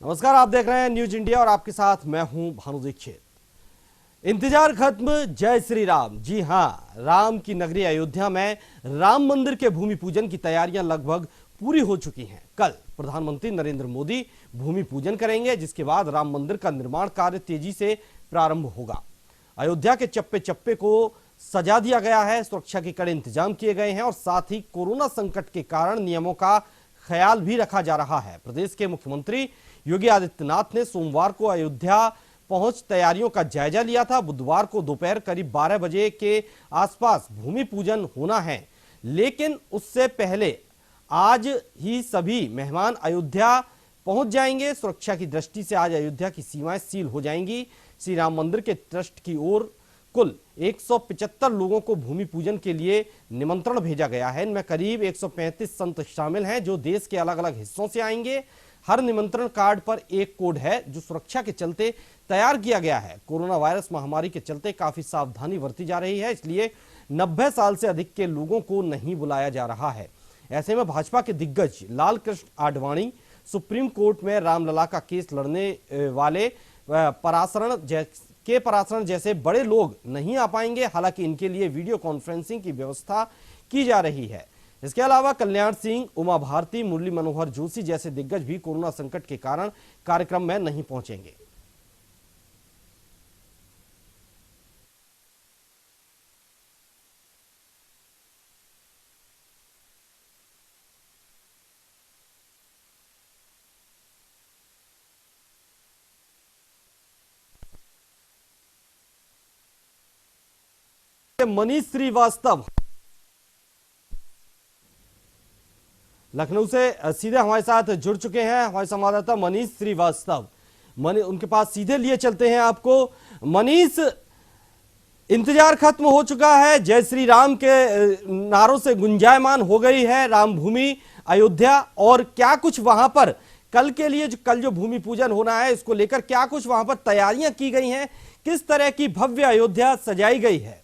नमस्कार, आप देख रहे हैं न्यूज इंडिया और आपके साथ मैं हूं भानु दीक्षित। इंतजार खत्म, जय श्री राम। जी हां, राम की नगरी अयोध्या में राम मंदिर के भूमि पूजन की तैयारियां लगभग पूरी हो चुकी हैं। कल प्रधानमंत्री नरेंद्र मोदी भूमि पूजन करेंगे, जिसके बाद राम मंदिर का निर्माण कार्य तेजी से प्रारंभ होगा। अयोध्या के चप्पे चप्पे को सजा दिया गया है, सुरक्षा के कड़े इंतजाम किए गए हैं और साथ ही कोरोना संकट के कारण नियमों का ख्याल भी रखा जा रहा है। प्रदेश के मुख्यमंत्री योगी आदित्यनाथ ने सोमवार को अयोध्या पहुंच तैयारियों का जायजा लिया था। बुधवार को दोपहर करीब 12 बजे के आसपास भूमि पूजन होना है, लेकिन उससे पहले आज ही सभी मेहमान अयोध्या पहुंच जाएंगे। सुरक्षा की दृष्टि से आज अयोध्या की सीमाएं सील हो जाएंगी। श्री राम मंदिर के ट्रस्ट की ओर कुल 175 लोगों को भूमि पूजन के लिए निमंत्रण भेजा गया है। इनमें करीब 135 संत शामिल हैं, जो देश के अलग अलग हिस्सों से आएंगे। हर निमंत्रण कार्ड पर एक कोड है, जो सुरक्षा के चलते तैयार किया गया है। कोरोना वायरस महामारी के चलते काफी सावधानी बरती जा रही है, इसलिए 90 साल से अधिक के लोगों को नहीं बुलाया जा रहा है। ऐसे में भाजपा के दिग्गज लाल कृष्ण आडवाणी सुप्रीम कोर्ट में रामलला का केस लड़ने वाले पराशरण जैसे बड़े लोग नहीं आ पाएंगे। हालांकि इनके लिए वीडियो कॉन्फ्रेंसिंग की व्यवस्था की जा रही है। इसके अलावा कल्याण सिंह, उमा भारती, मुरली मनोहर जोशी जैसे दिग्गज भी कोरोना संकट के कारण कार्यक्रम में नहीं पहुंचेंगे। मनीष श्रीवास्तव लखनऊ से सीधे हमारे साथ जुड़ चुके हैं, हमारे संवाददाता मनीष श्रीवास्तव। उनके पास सीधे लिए चलते हैं आपको। मनीष, इंतजार खत्म हो चुका है, जय श्री राम के नारों से गुंजायमान हो गई है राम भूमि अयोध्या, और क्या कुछ वहां पर कल के लिए कल जो भूमि पूजन होना है, इसको लेकर क्या कुछ वहां पर तैयारियां की गई हैं? किस तरह की भव्य अयोध्या सजाई गई है?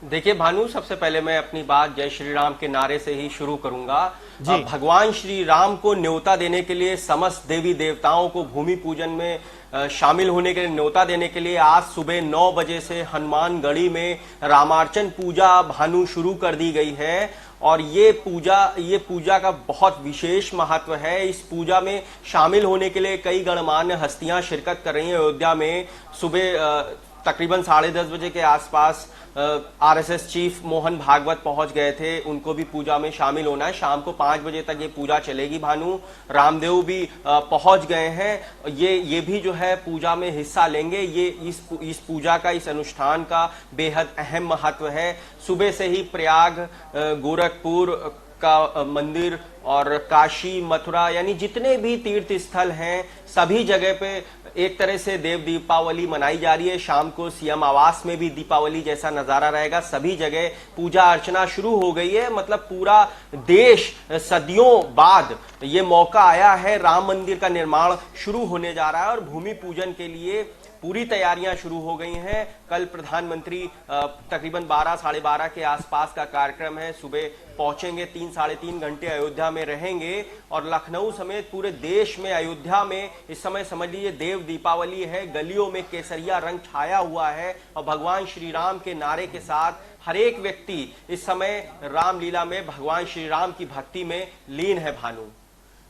देखिए भानु, सबसे पहले मैं अपनी बात जय श्री राम के नारे से ही शुरू करूंगा। भगवान श्री राम को न्योता देने के लिए, समस्त देवी देवताओं को भूमि पूजन में शामिल होने के लिए न्योता देने के लिए आज सुबह 9 बजे से हनुमानगढ़ी में रामार्चन पूजा भानु शुरू कर दी गई है। और ये पूजा का बहुत विशेष महत्व है। इस पूजा में शामिल होने के लिए कई गणमान्य हस्तियां शिरकत कर रही हैं। अयोध्या में सुबह तकरीबन 10:30 बजे के आसपास आरएसएस चीफ मोहन भागवत पहुंच गए थे, उनको भी पूजा में शामिल होना है। शाम को 5 बजे तक ये पूजा चलेगी भानु। रामदेव भी पहुंच गए हैं, ये भी जो है पूजा में हिस्सा लेंगे। ये इस पूजा का, इस अनुष्ठान का बेहद अहम महत्व है। सुबह से ही प्रयाग, गोरखपुर का मंदिर और काशी, मथुरा, यानी जितने भी तीर्थ स्थल हैं, सभी जगह पे एक तरह से देव दीपावली मनाई जा रही है। शाम को सीएम आवास में भी दीपावली जैसा नजारा रहेगा। सभी जगह पूजा अर्चना शुरू हो गई है। मतलब पूरा देश सदियों बाद ये मौका आया है, राम मंदिर का निर्माण शुरू होने जा रहा है और भूमि पूजन के लिए पूरी तैयारियां शुरू हो गई हैं। कल प्रधानमंत्री तकरीबन 12 साढ़े 12 के आसपास का कार्यक्रम है। सुबह पहुंचेंगे, 3 साढ़े 3 घंटे अयोध्या में रहेंगे और लखनऊ समेत पूरे देश में, अयोध्या में इस समय समझ लीजिए देव दीपावली है। गलियों में केसरिया रंग छाया हुआ है और भगवान श्री राम के नारे के साथ हर एक व्यक्ति इस समय रामलीला में, भगवान श्री राम की भक्ति में लीन है भानु।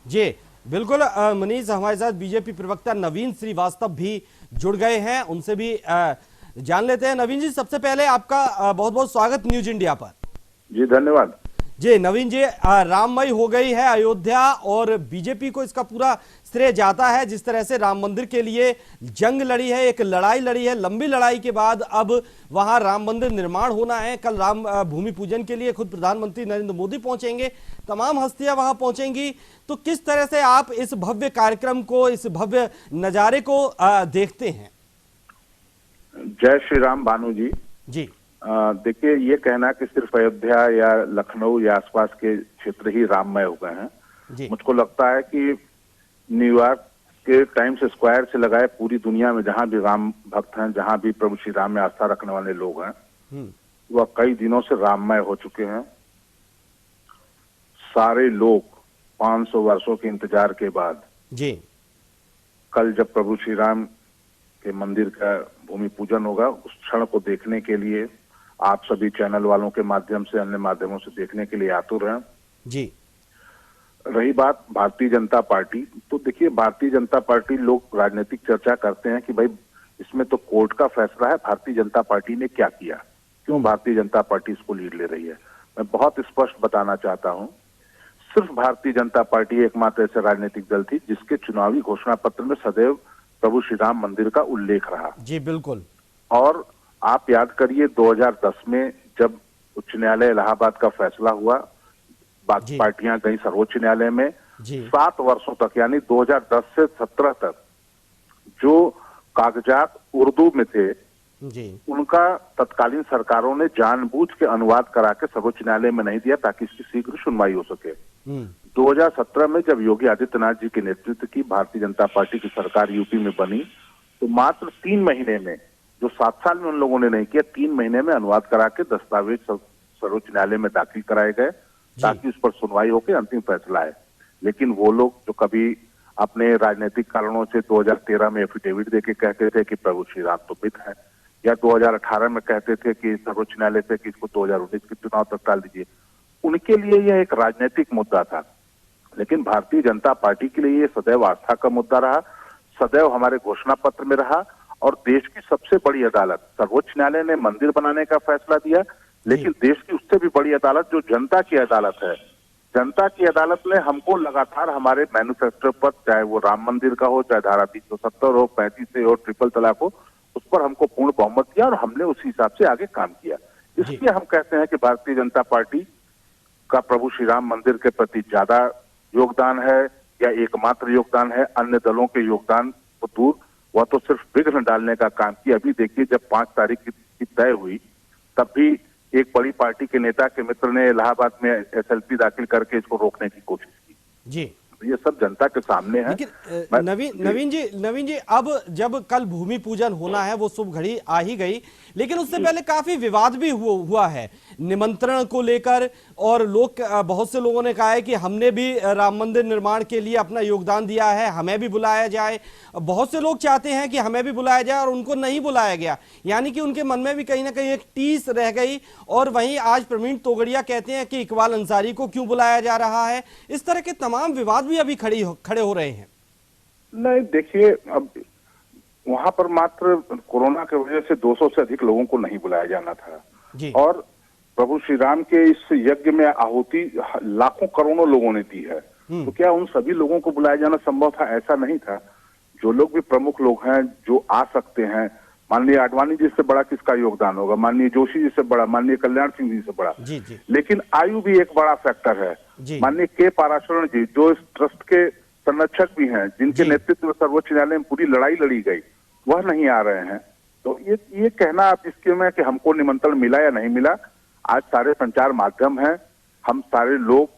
जी बिल्कुल मनीष, हमारे साथ बीजेपी प्रवक्ता नवीन श्रीवास्तव भी जुड़ गए हैं, उनसे भी जान लेते हैं। नवीन जी, सबसे पहले आपका बहुत बहुत स्वागत न्यूज इंडिया पर। जी धन्यवाद। जी नवीन जी, राममय हो गई है अयोध्या और बीजेपी को इसका पूरा श्रेय जाता है। जिस तरह से राम मंदिर के लिए जंग लड़ी है, एक लड़ाई लड़ी है, लंबी लड़ाई के बाद अब वहां राम मंदिर निर्माण होना है। कल राम भूमि पूजन के लिए खुद प्रधानमंत्री नरेंद्र मोदी पहुंचेंगे, तमाम हस्तियां वहां पहुंचेंगी। तो किस तरह से आप इस भव्य कार्यक्रम को, इस भव्य नजारे को देखते हैं? जय श्री राम भानु जी। जी देखिए, ये कहना कि सिर्फ अयोध्या या लखनऊ या आसपास के क्षेत्र ही राममय हो गए हैं, मुझको लगता है कि न्यूयॉर्क के टाइम्स स्क्वायर से लगाए पूरी दुनिया में जहां भी राम भक्त हैं, जहां भी प्रभु श्री राम में आस्था रखने वाले लोग हैं, वह कई दिनों से राममय हो चुके हैं। सारे लोग 500 वर्षों के इंतजार के बाद जी कल जब प्रभु श्री राम के मंदिर का भूमि पूजन होगा, उस क्षण को देखने के लिए आप सभी चैनल वालों के माध्यम से, अन्य माध्यमों से देखने के लिए आतुर हैं। जी रही बात भारतीय जनता पार्टी, तो देखिए भारतीय जनता पार्टी, लोग राजनीतिक चर्चा करते हैं कि भाई इसमें तो कोर्ट का फैसला है, भारतीय जनता पार्टी ने क्या किया, क्यों भारतीय जनता पार्टी इसको लीड ले रही है। मैं बहुत स्पष्ट बताना चाहता हूं, सिर्फ भारतीय जनता पार्टी एकमात्र ऐसा राजनीतिक दल थी जिसके चुनावी घोषणा पत्र में सदैव प्रभु श्री राम मंदिर का उल्लेख रहा। जी बिल्कुल। और आप याद करिए 2010 में जब उच्च न्यायालय इलाहाबाद का फैसला हुआ, बाकी पार्टियां गई सर्वोच्च न्यायालय में। 7 वर्षों तक यानी 2010 से 17 तक जो कागजात उर्दू में थे जी उनका तत्कालीन सरकारों ने जानबूझ के अनुवाद करा के सर्वोच्च न्यायालय में नहीं दिया ताकि इसकी शीघ्र सुनवाई हो सके। 2017 में जब योगी आदित्यनाथ जी के नेतृत्व की भारतीय जनता पार्टी की सरकार यूपी में बनी, तो मात्र 3 महीने में, जो 7 साल में उन लोगों ने नहीं किया, 3 महीने में अनुवाद करा के दस्तावेज सर्वोच्च न्यायालय में दाखिल कराए गए ताकि उस पर सुनवाई होकर अंतिम फैसला आए। लेकिन वो लोग जो कभी अपने राजनीतिक कारणों से 2013 में एफिडेविट देके कहते थे कि प्रभु श्री राम तो मित है, या 2018 में कहते थे कि सर्वोच्च न्यायालय से कि इसको 2019 के चुनाव तक टाल दीजिए, उनके लिए यह एक राजनीतिक मुद्दा था। लेकिन भारतीय जनता पार्टी के लिए यह सदैव आस्था का मुद्दा रहा, सदैव हमारे घोषणा पत्र में रहा। और देश की सबसे बड़ी अदालत सर्वोच्च न्यायालय ने मंदिर बनाने का फैसला दिया, लेकिन देश की उससे भी बड़ी अदालत जो जनता की अदालत है, जनता की अदालत ने हमको लगातार हमारे मैन्युफैक्चर पर, चाहे वो राम मंदिर का हो, चाहे धारा 370 हो, 35 हो, ट्रिपल तलाक हो, उस पर हमको पूर्ण बहुमत दिया और हमने उसी हिसाब से आगे काम किया। इसलिए हम कहते हैं कि भारतीय जनता पार्टी का प्रभु श्री राम मंदिर के प्रति ज्यादा योगदान है या एकमात्र योगदान है, अन्य दलों के योगदान को दूर, वह तो सिर्फ विघ्न डालने का काम किया। अभी देखिए जब 5 तारीख की तय हुई, तब भी एक बड़ी पार्टी के नेता के मित्र ने इलाहाबाद में एसएलपी दाखिल करके इसको रोकने की कोशिश की। जी ये सब जनता के सामने है। लेकिन नवीन जी अब जब कल भूमि पूजन होना है, वो शुभ घड़ी आ ही गई, लेकिन उससे पहले काफी विवाद भी हुआ है निमंत्रण को लेकर। और बहुत से लोगों ने कहा है कि हमने भी राम मंदिर निर्माण के लिए अपना योगदान दिया है, हमें भी बुलाया जाए। बहुत से लोग चाहते हैं कि हमें भी बुलाया जाए और उनको नहीं बुलाया गया, यानी कि उनके मन में भी कहीं ना कहीं एक टीस रह गई। और वहीं आज प्रवीण तोगड़िया कहते हैं कि इकबाल अंसारी को क्यों बुलाया जा रहा है। इस तरह के तमाम विवाद भी अभी खड़े हो रहे हैं। नहीं देखिए, अब वहां पर मात्र कोरोना की वजह से 200 से अधिक लोगों को नहीं बुलाया जाना था जी। और प्रभु श्री राम के इस यज्ञ में आहुति लाखों करोड़ों लोगों ने दी है, तो क्या उन सभी लोगों को बुलाया जाना संभव था? ऐसा नहीं था। जो लोग भी प्रमुख लोग हैं जो आ सकते हैं, माननीय आडवाणी जी से बड़ा किसका योगदान होगा, माननीय जोशी जी से बड़ा, माननीय कल्याण सिंह जी से बड़ा। जी जी। लेकिन आयु भी एक बड़ा फैक्टर है। माननीय के पाराशरण जी जो इस ट्रस्ट के संरक्षक भी हैं, जिनके नेतृत्व में सर्वोच्च न्यायालय में पूरी लड़ाई लड़ी गई, वह नहीं आ रहे हैं। तो ये कहना आप इसके में कि हमको निमंत्रण मिला या नहीं मिला, आज सारे संचार माध्यम हैं, हम सारे लोग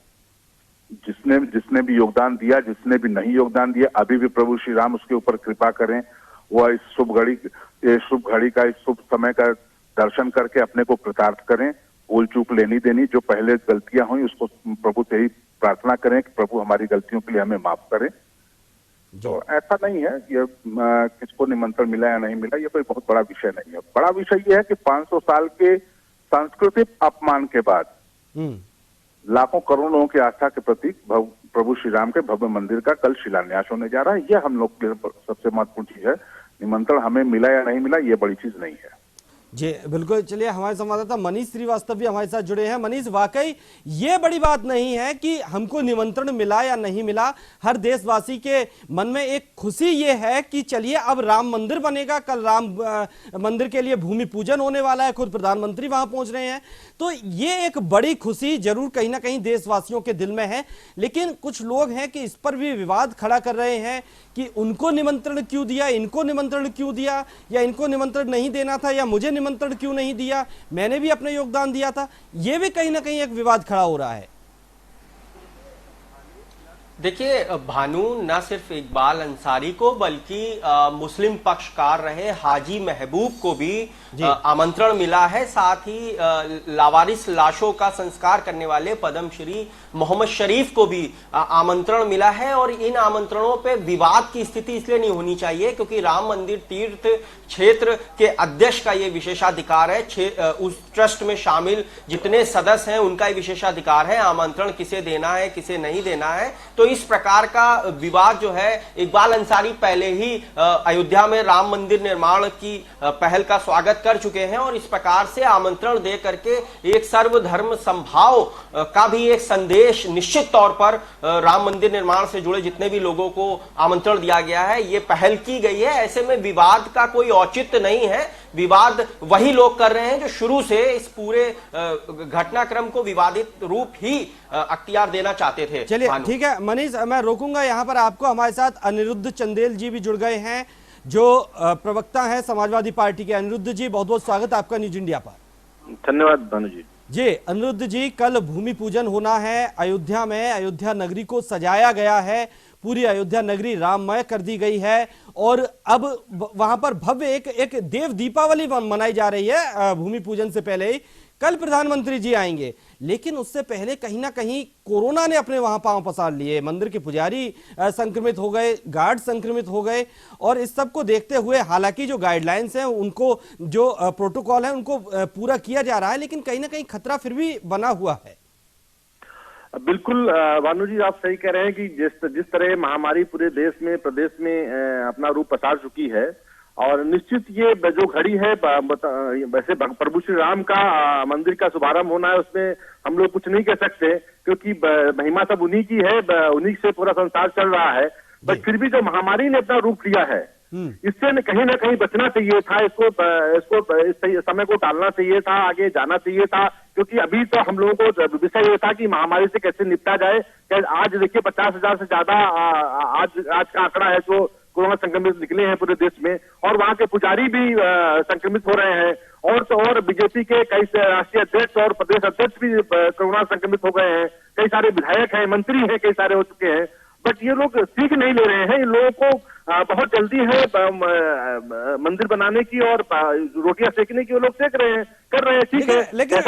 जिसने भी योगदान दिया, जिसने भी नहीं योगदान दिया, अभी भी प्रभु श्री राम उसके ऊपर कृपा करें, वह इस शुभ घड़ी का, इस शुभ समय का दर्शन करके अपने को कृतार्थ करें। भूल चूक लेनी देनी जो पहले गलतियां हुई उसको प्रभु से ही प्रार्थना करें कि प्रभु हमारी गलतियों के लिए हमें माफ करें। तो ऐसा नहीं है ये किसको निमंत्रण मिला या नहीं मिला, ये कोई बहुत बड़ा विषय नहीं है। बड़ा विषय ये है कि 500 साल के सांस्कृतिक अपमान के बाद लाखों करोड़ों लोगों की आस्था के प्रतीक प्रभु श्री राम के भव्य मंदिर का कल शिलान्यास होने जा रहा है। यह हम लोग के सबसे महत्वपूर्ण चीज है। निमंत्रण हमें मिला या नहीं मिला ये बड़ी चीज नहीं है। जी बिल्कुल। चलिए, हमारे संवाददाता मनीष श्रीवास्तव भी हमारे साथ जुड़े हैं। मनीष, वाकई ये बड़ी बात नहीं है कि हमको निमंत्रण मिला या नहीं मिला, हर देशवासी के मन में एक खुशी ये है कि चलिए अब राम मंदिर बनेगा, कल राम मंदिर के लिए भूमि पूजन होने वाला है, खुद प्रधानमंत्री वहां पहुंच रहे हैं। तो ये एक बड़ी खुशी जरूर कहीं ना कहीं देशवासियों के दिल में है। लेकिन कुछ लोग हैं कि इस पर भी विवाद खड़ा कर रहे हैं कि उनको निमंत्रण क्यों दिया, इनको निमंत्रण क्यों दिया, या इनको निमंत्रण नहीं देना था, या मुझे निमंत्रण क्यों नहीं दिया, मैंने भी अपना योगदान दिया था। यह भी कहीं ना कहीं एक विवाद खड़ा हो रहा है। देखिए भानु, न सिर्फ इकबाल अंसारी को बल्कि मुस्लिम पक्षकार रहे हाजी महबूब को भी आमंत्रण मिला है। साथ ही लावारिस लाशों का संस्कार करने वाले पद्मश्री मोहम्मद शरीफ को भी आमंत्रण मिला है। और इन आमंत्रणों पे विवाद की स्थिति इसलिए नहीं होनी चाहिए क्योंकि राम मंदिर तीर्थ क्षेत्र के अध्यक्ष का ये विशेषाधिकार है। उस ट्रस्ट में शामिल जितने सदस्य हैं उनका ही विशेषाधिकार है आमंत्रण किसे देना है किसे नहीं देना है। तो इस प्रकार का विवाद जो है, इकबाल अंसारी पहले ही अयोध्या में राम मंदिर निर्माण की पहल का स्वागत कर चुके हैं और इस प्रकार से आमंत्रण दे करके एक सर्वधर्म संभाव का भी एक संदेश निश्चित तौर पर राम मंदिर निर्माण से जुड़े जितने भी लोगों को आमंत्रण दिया गया है, ये पहल की गई है। ऐसे में विवाद का कोई औचित्य नहीं है। विवाद वही लोग कर रहे हैं जो शुरू से इस पूरे घटनाक्रम को विवादित रूप ही अख्तियार देना चाहते थे। चलिए ठीक है मनीष, मैं रोकूंगा यहाँ पर आपको। हमारे साथ अनिरुद्ध चंदेल जी भी जुड़ गए हैं जो प्रवक्ता हैं समाजवादी पार्टी के। अनिरुद्ध जी, बहुत बहुत स्वागत आपका न्यूज इंडिया पर। धन्यवाद भानु जी। जी अनिरुद्ध जी, कल भूमि पूजन होना है अयोध्या में। अयोध्या नगरी को सजाया गया है, पूरी अयोध्या नगरी राममय कर दी गई है और अब वहां पर भव्य एक देव दीपावली मनाई जा रही है भूमि पूजन से पहले ही। कल प्रधानमंत्री जी आएंगे, लेकिन उससे पहले कहीं ना कहीं कोरोना ने अपने वहां पांव पसार लिए। मंदिर के पुजारी संक्रमित हो गए, गार्ड संक्रमित हो गए और इस सब को देखते हुए हालांकि जो गाइडलाइंस हैं उनको, जो प्रोटोकॉल है उनको पूरा किया जा रहा है, लेकिन कहीं ना कहीं खतरा फिर भी बना हुआ है। बिल्कुल भानु जी, आप सही कह रहे हैं कि जिस तरह महामारी पूरे देश में प्रदेश में अपना रूप पसार चुकी है और निश्चित ये जो घड़ी है, वैसे प्रभु श्री राम का मंदिर का शुभारंभ होना है, उसमें हम लोग कुछ नहीं कह सकते क्योंकि महिमा सब उन्हीं की है, उन्हीं से पूरा संसार चल रहा है। बट फिर भी जो महामारी ने अपना रूप लिया है, इससे कहीं ना कहीं बचना चाहिए था। इसको इस समय को टालना चाहिए था, आगे जाना चाहिए था, क्योंकि अभी तो हम लोगों को विषय ये था कि महामारी से कैसे निपटा जाए। आज देखिए 50,000 से ज्यादा आज का आंकड़ा है जो कोरोना संक्रमित निकले हैं पूरे देश में और वहां के पुजारी भी संक्रमित हो रहे हैं और बीजेपी के कई राष्ट्रीय अध्यक्ष और प्रदेश अध्यक्ष भी कोरोना संक्रमित हो गए हैं। कई सारे विधायक हैं, मंत्री हैं, कई सारे हो चुके हैं। बट ये लोग सीख नहीं ले रहे हैं। इन लोगों को बहुत जल्दी है मंदिर बनाने की और रोटियां सेकने की, वो लोग सेक रहे हैं, कर रहे हैं, ठीक है। लेकिन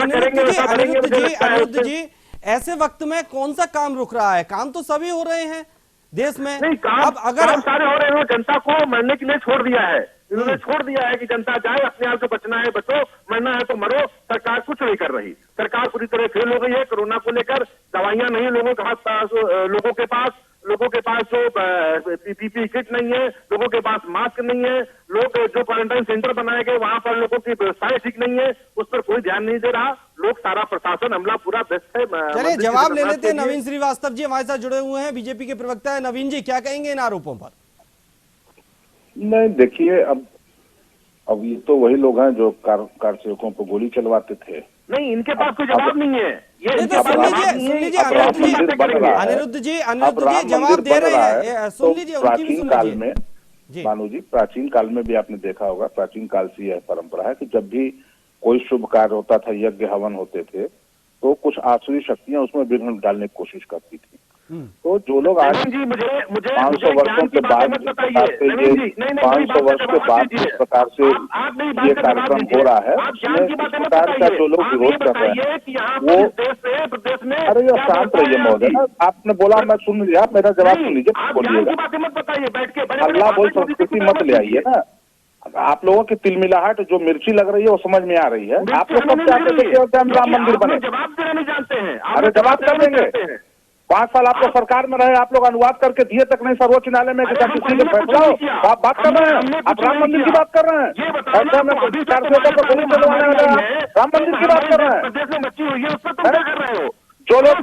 अनिरुद्ध जी, ऐसे वक्त में कौन सा काम रुक रहा है? काम तो सभी हो रहे हैं देश में। नहीं, काम सारे हो रहे हैं। जनता को मरने के लिए छोड़ दिया है, इन्होंने छोड़ दिया है कि जनता जाए, अपने आप से बचना है बचो, मरना है तो मरो। सरकार कुछ नहीं कर रही, सरकार पूरी तरह फेल हो गई है। कोरोना को लेकर दवाइयां नहीं लोगों के पास जो पीपीई किट नहीं है, लोगों के पास मास्क नहीं है, लोग जो क्वारंटाइन सेंटर बनाए गए वहां पर लोगों की व्यवस्थाएं ठीक नहीं है, उस पर कोई ध्यान नहीं दे रहा। लोग, सारा प्रशासन, अमला पूरा व्यस्त है। चलिए जवाब ले लेते हैं। नवीन श्रीवास्तव जी हमारे साथ जुड़े हुए हैं, बीजेपी के प्रवक्ता है। नवीन जी, क्या कहेंगे इन आरोपों पर? नहीं, देखिए अब ये तो वही लोग हैं जो कार सेवकों पर गोली चलवाते थे। नहीं, इनके पास कोई जवाब नहीं है। ये सुन लीजिए अनिरुद्ध जी जवाब दे रहे हैं, सुन लीजिए। प्राचीन काल में भानु जी, प्राचीन काल में भी आपने देखा होगा, प्राचीन काल से यह परंपरा है कि जब भी कोई शुभ कार्य होता था, यज्ञ हवन होते थे, तो कुछ आसुरी शक्तियां उसमें विघ्न डालने की कोशिश करती थी। तो जो लोग आज 500 वर्षों के बाद जिस प्रकार से ये कार्यक्रम हो रहा है, उसमें इस प्रकार का जो लोग विरोध कर रहे हैं वो, अरे ये शांत रहिए महोदय ना, आपने बोला मैं सुन लिया, मेरा जवाब सुन लीजिए, बोलिएगा। अगला बोल संस्कृति मत ले आइए ना। आप लोगों की तिलमिलाहट जो मिर्ची लग रही है वो समझ में आ रही है। आप लोग कब चाहते थे कि राम मंदिर बने? जवाब देना नहीं जानते हैं। अरे जवाब कर देंगे। 5 साल आप लोग सरकार में रहे, आप लोग अनुवाद करके दिए तक नहीं सर्वोच्च न्यायालय में, किसी का फैसला हो। आप बात कर रहे हैं, आप राम मंदिर की बात कर रहे हैं, ऐसा में राम मंदिर की बात कर रहे हैं। जो लोग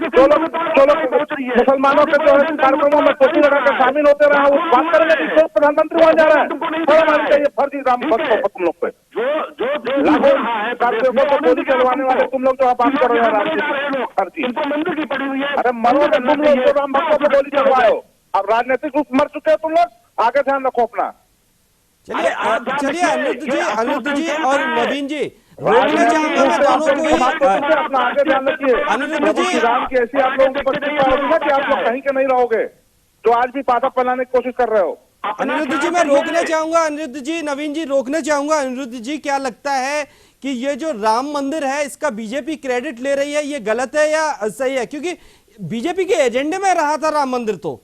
मुसलमानों के जो है कार्यक्रमों में टोपी लगा कर शामिल होते रहे, वो बात करेंगे कि प्रधानमंत्री वहां जा रहा है। चाहिए फर्जी राम भक्त हो तुम लोग पे, को गोली चलवाने वाले तुम लोग जो बात कर रहे हो फर्जी। अरे मरो तुम लोग जो राम भक्तों को गोली चलवाए हो। अब राजनीतिक रूप मर चुके हो तुम लोग, आगे ध्यान रखो अपना। चलिए अनिरुद्ध जी और नवीन जी, रोकना चाहूंगा मैं दोनों को ही। अपना आगे ध्यान रखिए। अनिरुद्ध जी, श्री राम की ऐसी आप लोगों को प्रतिष्ठा होगी ना कि आप लोग कहीं के नहीं रहोगे, जो आज भी बाधा फैलाने की कोशिश कर रहे हो। अनिरुद्ध जी मैं रोकना चाहूंगा, अनिरुद्ध जी, नवीन जी रोकना चाहूंगा। अनिरुद्ध जी, क्या लगता है कि ये जो राम मंदिर है इसका बीजेपी क्रेडिट ले रही है, ये गलत है या सही है? क्योंकि बीजेपी के एजेंडे में रहा था राम मंदिर तो।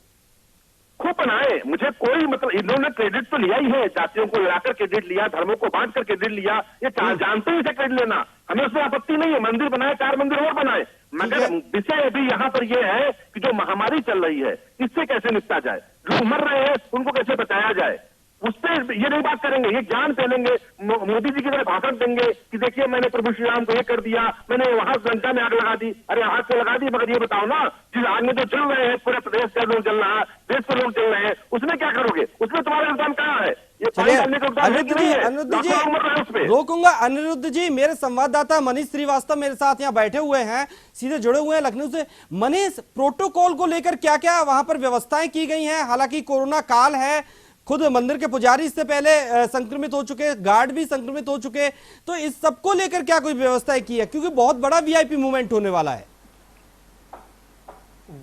खूब बनाए, मुझे कोई मतलब, इन्होंने क्रेडिट तो लिया ही है, जातियों को लड़ाकर क्रेडिट लिया, धर्मों को बांट कर क्रेडिट लिया, ये जानते ही से क्रेडिट लेना, हमें उसमें आपत्ति नहीं है। मंदिर बनाए, 4 मंदिर और बनाए, मगर विषय अभी यहाँ पर यह है कि जो महामारी चल रही है इससे कैसे निपटा जाए, लोग मर रहे हैं उनको कैसे बचाया जाए, उससे ये नहीं बात करेंगे। ये ज्ञान फैलेंगे, मोदी जी की तरह भाषण देंगे कि देखिए मैंने प्रभु श्री राम को ये कर दिया, मैंने वहां लंका में आग लगा दी। अरे हाथ से लगा दी, मगर ये बताओ ना, जिस आग में जो जल रहे हैं, पूरे प्रदेश के लोग जल रहा है, देश के लोग जल रहे हैं, उसमें क्या करोगे? उसमें तुम्हारा योगदान कहाँ है? ये पानी डालने का योगदान है कि नहीं है? अनिरुद्ध जी लाखों लोग मर रहे हैं उसपे। रोकूंगा। अनिरुद्ध जी, मेरे संवाददाता मनीष श्रीवास्तव मेरे साथ यहाँ बैठे हुए हैं, सीधे जुड़े हुए हैं लखनऊ से। मनीष, प्रोटोकॉल को लेकर क्या क्या वहां पर व्यवस्थाएं की गई हैं? हालांकि कोरोना काल है, खुद मंदिर के पुजारी इससे पहले संक्रमित हो चुके, गार्ड भी संक्रमित हो चुके, तो इस सब को लेकर क्या कोई व्यवस्थाएं की है? क्योंकि बहुत बड़ा वीआईपी मूवमेंट होने वाला है।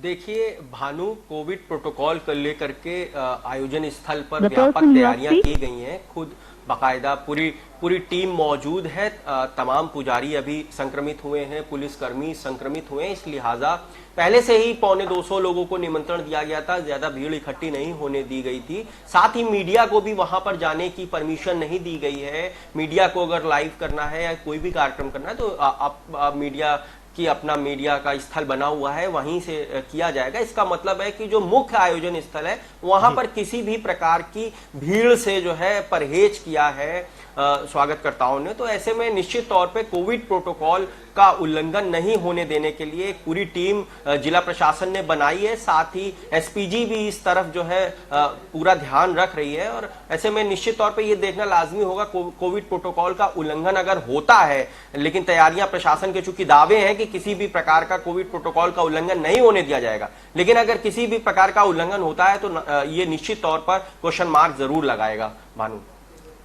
देखिए भानु, कोविड प्रोटोकॉल को लेकर के आयोजन स्थल पर व्यापक तैयारियां की गई हैं। खुद बाकायदा पूरी टीम मौजूद है। तमाम पुजारी अभी संक्रमित हुए हैं, पुलिसकर्मी संक्रमित हुए हैं, इस लिहाजा पहले से ही 250 लोगों को निमंत्रण दिया गया था, ज्यादा भीड़ इकट्ठी नहीं होने दी गई थी। साथ ही मीडिया को भी वहां पर जाने की परमिशन नहीं दी गई है। मीडिया को अगर लाइव करना है या कोई भी कार्यक्रम करना है तो आप मीडिया कि अपना मीडिया का स्थल बना हुआ है, वहीं से किया जाएगा। इसका मतलब है कि जो मुख्य आयोजन स्थल है वहां पर किसी भी प्रकार की भीड़ से जो है परहेज किया है स्वागतकर्ताओं ने। तो ऐसे में निश्चित तौर पे कोविड प्रोटोकॉल का उल्लंघन नहीं होने देने के लिए पूरी टीम जिला प्रशासन ने बनाई है। साथ ही एसपीजी भी इस तरफ जो है पूरा ध्यान रख रही है। और ऐसे में निश्चित तौर पे ये देखना लाजमी होगा कोविड प्रोटोकॉल का उल्लंघन अगर होता है, लेकिन तैयारियां प्रशासन के चूंकि दावे हैं कि किसी भी प्रकार का कोविड प्रोटोकॉल का उल्लंघन नहीं होने दिया जाएगा, लेकिन अगर किसी भी प्रकार का उल्लंघन होता है तो ये निश्चित तौर पर क्वेश्चन मार्क जरूर लगाएगा। भानु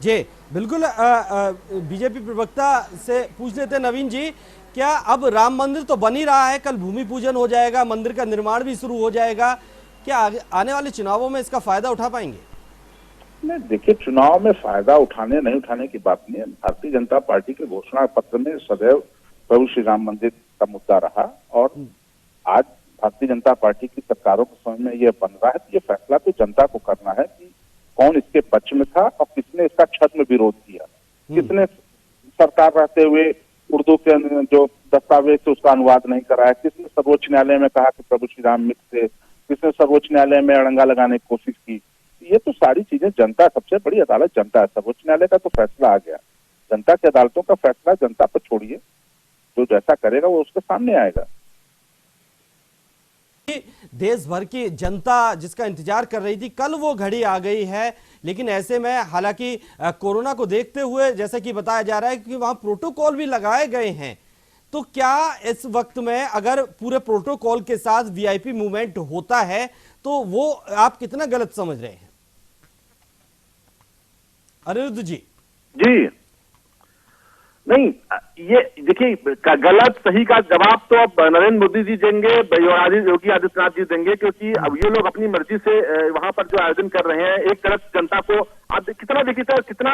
जी बिल्कुल, बीजेपी प्रवक्ता से पूछ लेते हैं नवीन जी, क्या अब राम मंदिर तो बन ही रहा है, कल भूमि पूजन हो जाएगा, मंदिर का निर्माण भी शुरू हो जाएगा, क्या आने वाले चुनावों में इसका फायदा उठा पाएंगे? नहीं, देखिए, चुनाव में फायदा उठाने नहीं उठाने की बात नहीं है। भारतीय जनता पार्टी के घोषणा पत्र में सदैव प्रभु श्री राम मंदिर का मुद्दा रहा और आज भारतीय जनता पार्टी की सरकारों के समय में यह बन रहा है। तो ये फैसला तो जनता को करना है कि कौन इसके पक्ष में था और किसने इसका छद्म विरोध किया, किसने सरकार रहते हुए उर्दू के जो दस्तावेज थे उसका अनुवाद नहीं कराया, किसने सर्वोच्च न्यायालय में कहा कि प्रभु श्री राम मित्र थे, किसने सर्वोच्च न्यायालय में अड़ंगा लगाने की कोशिश की। ये तो सारी चीजें जनता, सबसे बड़ी अदालत जनता है। सर्वोच्च न्यायालय का तो फैसला आ गया, जनता की अदालतों का फैसला जनता पर छोड़िए, जो जैसा करेगा वो उसके सामने आएगा। देश भर की जनता जिसका इंतजार कर रही थी, कल वो घड़ी आ गई है। लेकिन ऐसे में हालांकि कोरोना को देखते हुए जैसा कि बताया जा रहा है कि वहां प्रोटोकॉल भी लगाए गए हैं, तो क्या इस वक्त में अगर पूरे प्रोटोकॉल के साथ वीआईपी मूवमेंट होता है तो वो आप कितना गलत समझ रहे हैं? अनिरुद्ध जी। जी नहीं, ये देखिए, गलत सही का जवाब तो अब नरेंद्र मोदी जी देंगे, योगी आदित्यनाथ जी देंगे, क्योंकि अब ये लोग अपनी मर्जी से वहां पर जो आयोजन कर रहे हैं, एक तरफ जनता को अब कितना देखिए कितना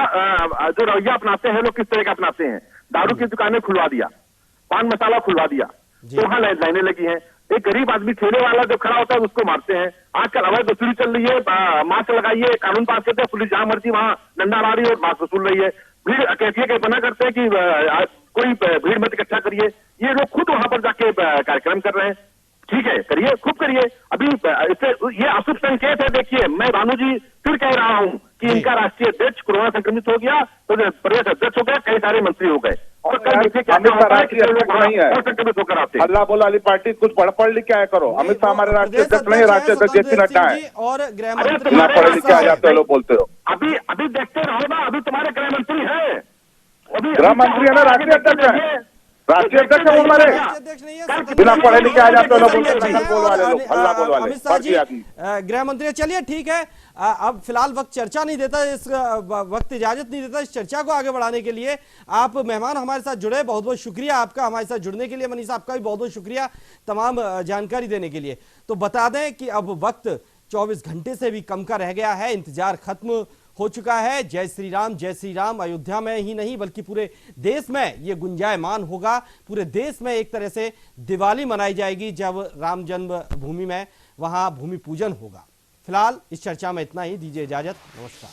जो रवैया अपनाते हैं लोग, किस तरह का अपनाते हैं। दारू की दुकानें खुलवा दिया, पान मसाला खुलवा दिया, तो वहां लाइनें लगी हैं। एक गरीब आदमी ठेले वाला जो खड़ा होता है उसको मारते हैं। आजकल अवैध वसूली चल रही है, मास्क लगाइए, कानून पास करते हैं, पुलिस जहां मर्जी वहां डंडा मार रही है और मास्क वसूल रही है। भीड़ कहती है कि मना करते हैं कि कोई भीड़ मत इकट्ठा करिए, ये लोग खुद वहां पर जाके कार्यक्रम कर रहे हैं। ठीक है, करिए, खूब करिए। अभी इससे ये अशुभ संकेत है। देखिए, मैं भानु जी फिर कह रहा हूं कि इनका राष्ट्रीय अध्यक्ष कोरोना संक्रमित हो गया तो प्रदेश अध्यक्ष हो गया, कई सारे मंत्री हो गए, और कल देखिए क्या संक्रमित होकर आते। अल्लाह बोला वाली पार्टी कुछ पढ़ लिख के आया करो। अमित शाह हमारे राष्ट्रीय अध्यक्ष नहीं, राष्ट्रीय अध्यक्ष जेपी नड्डा है और गृह मंत्री पढ़ लिख के आ जाते हो लोग, बोलते हो। अभी देखते रहो ना, अभी तुम्हारे गृह मंत्री है, गृह मंत्री है ना, राष्ट्रीय अध्यक्ष है। राष्ट्रीय अध्यक्ष है वो हमारे, अध्यक्ष नहीं है, बिना पढ़े लिखे आ जाते हो ना, बोलते हैं। हैं बोल वाले लोग, हल्ला बोल वाले, अमित शाह जी, फर्जी आदमी। गृह मंत्री, चलिए ठीक है, अब फिलहाल वक्त चर्चा नहीं देता, इस वक्त इजाजत नहीं देता इस चर्चा को आगे बढ़ाने के लिए। आप मेहमान हमारे साथ जुड़े, बहुत बहुत शुक्रिया आपका हमारे साथ जुड़ने के लिए। मनीषा, आपका भी बहुत बहुत शुक्रिया तमाम जानकारी देने के लिए। तो बता दें कि अब वक्त 24 घंटे से भी कम का रह गया है, इंतजार खत्म हो चुका है। जय श्री राम अयोध्या में ही नहीं बल्कि पूरे देश में ये गुंजायमान होगा। पूरे देश में एक तरह से दिवाली मनाई जाएगी जब राम जन्मभूमि में वहां भूमि पूजन होगा। फिलहाल इस चर्चा में इतना ही, दीजिए इजाजत, नमस्कार।